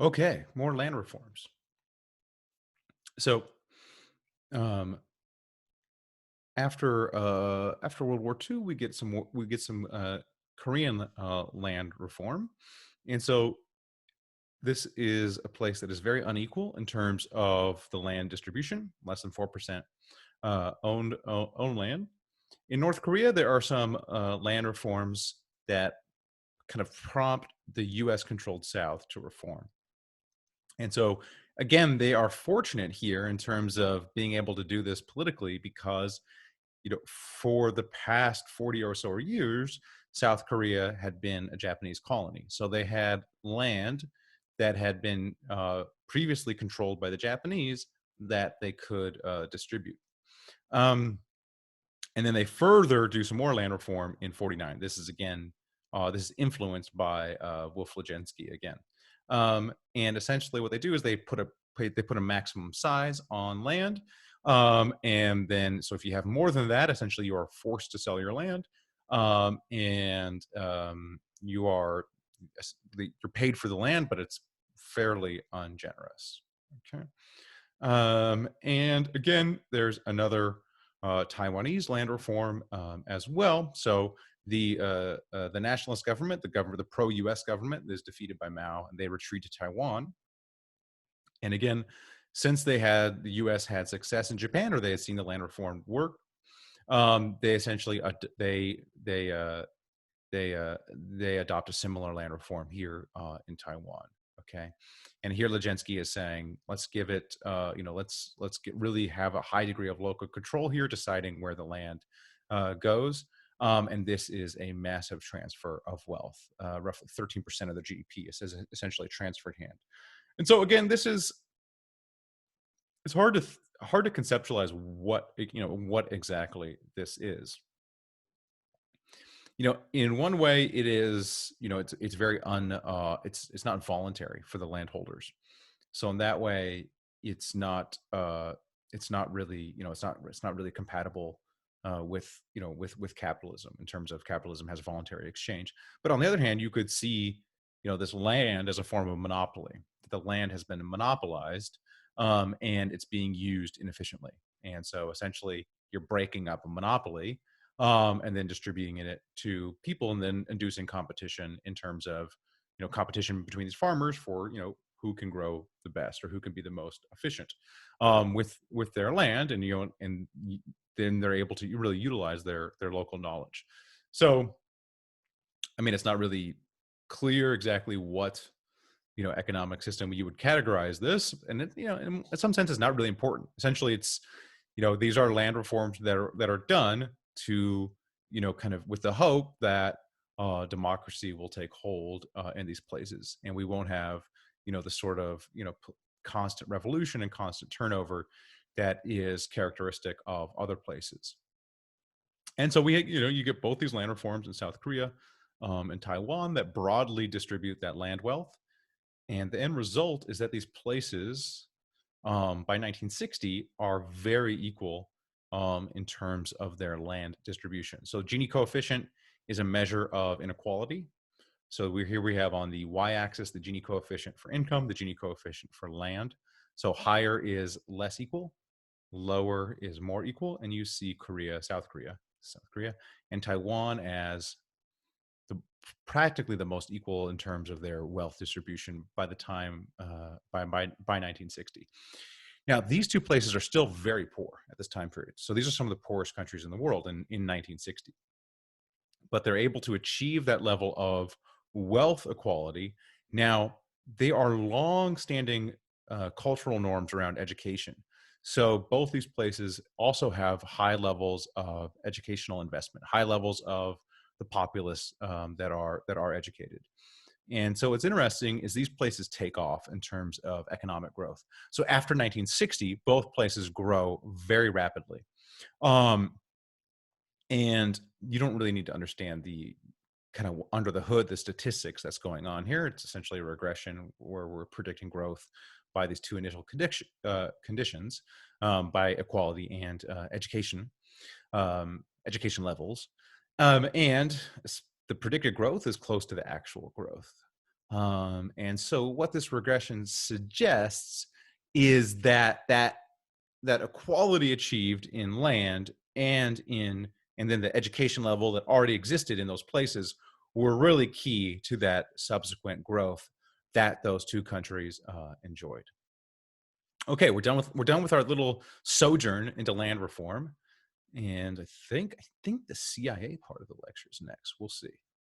Okay, more land reforms. So, um, after World War II, we get some Korean land reform, and so this is a place that is very unequal in terms of the land distribution. Less than 4% owned land. In North Korea, there are some land reforms that kind of prompt the U.S. controlled South to reform. And so, again, they are fortunate here in terms of being able to do this politically because, for the past 40 or so years, South Korea had been a Japanese colony. So they had land that had been previously controlled by the Japanese that they could distribute. Um, and then they further do some more land reform in 49. This is influenced by Wolf Legensky again. And essentially what they do is they put a maximum size on land. And then, so if you have more than that, essentially you are forced to sell your land. You are, you're paid for the land, but it's fairly ungenerous. Okay. And again, there's another Taiwanese land reform as well. So the nationalist government, the pro-U.S. government, is defeated by Mao, and they retreat to Taiwan. And again, since the U.S. had success in Japan, or they had seen the land reform work, they essentially they adopt a similar land reform here in Taiwan. Okay, and here Legensky is saying, let's give it, really have a high degree of local control here, deciding where the land goes. And this is a massive transfer of wealth. Roughly 13% of the GDP is essentially transferred hand. And so again, it's hard to conceptualize what exactly this is. In one way it is, it's very it's not voluntary for the landholders. So in that way, it's not it's not really, it's not really compatible with capitalism, in terms of capitalism has voluntary exchange. But on the other hand, you could see, this land as a form of monopoly. The land has been monopolized, and it's being used inefficiently. And so essentially you're breaking up a monopoly, and then distributing it to people, and then inducing competition in terms of, competition between these farmers for, who can grow the best or who can be the most efficient with their land. And then they're able to really utilize their local knowledge. So I mean, it's not really clear exactly what, economic system you would categorize this, and it, in some sense it's not really important. Essentially it's, these are land reforms that are done to, kind of with the hope that democracy will take hold in these places, and we won't have, the sort of, constant revolution and constant turnover that is characteristic of other places. And so you get both these land reforms in South Korea and Taiwan that broadly distribute that land wealth. And the end result is that these places, by 1960, are very equal in terms of their land distribution. So Gini coefficient is a measure of inequality. So we have on the y-axis the Gini coefficient for income, the Gini coefficient for land. So higher is less equal, lower is more equal, and you see South Korea, and Taiwan as the practically the most equal in terms of their wealth distribution by the time by 1960. Now, these two places are still very poor at this time period. So these are some of the poorest countries in the world in 1960. But they're able to achieve that level of wealth equality. Now, they are long-standing cultural norms around education. So both these places also have high levels of educational investment, high levels of the populace that are educated. And so what's interesting is these places take off in terms of economic growth. So after 1960, both places grow very rapidly. Um, and you don't really need to understand the kind of under the hood, the statistics that's going on here. It's essentially a regression where we're predicting growth by these two initial conditions, by equality and education levels. And the predicted growth is close to the actual growth. And so what this regression suggests is that equality achieved in land and then the education level that already existed in those places were really key to that subsequent growth that those two countries enjoyed. Okay, we're done with our little sojourn into land reform, and I think the CIA part of the lecture is next. We'll see.